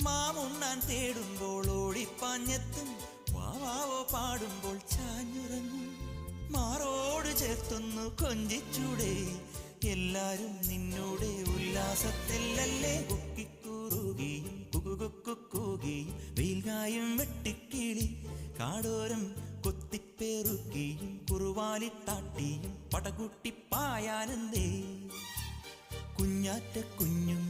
മാമുണ്ണാൻ തേടുമ്പോൾ ഓടിപ്പാഞ്ഞെത്തും, വാവാവോ പാടുമ്പോൾ ചാഞ്ഞുറങ്ങും. മാറോട് ചേർത്തൊന്നു കൊഞ്ചിച്ചൂടെ, എല്ലാരും നിന്നോടെ ഉല്ലാസത്തിലല്ലേ. കുക്കിക്കൂറുകയും കുകുകുക്കുകയും വെയിൽകായും വെട്ടിക്കിളി കാടോരം കൊത്തിപ്പേറുകയും കുറുവാലിത്താട്ടിയും പടകുട്ടി പായാനന്തേ. കുഞ്ഞാറ്റ കുഞ്ഞും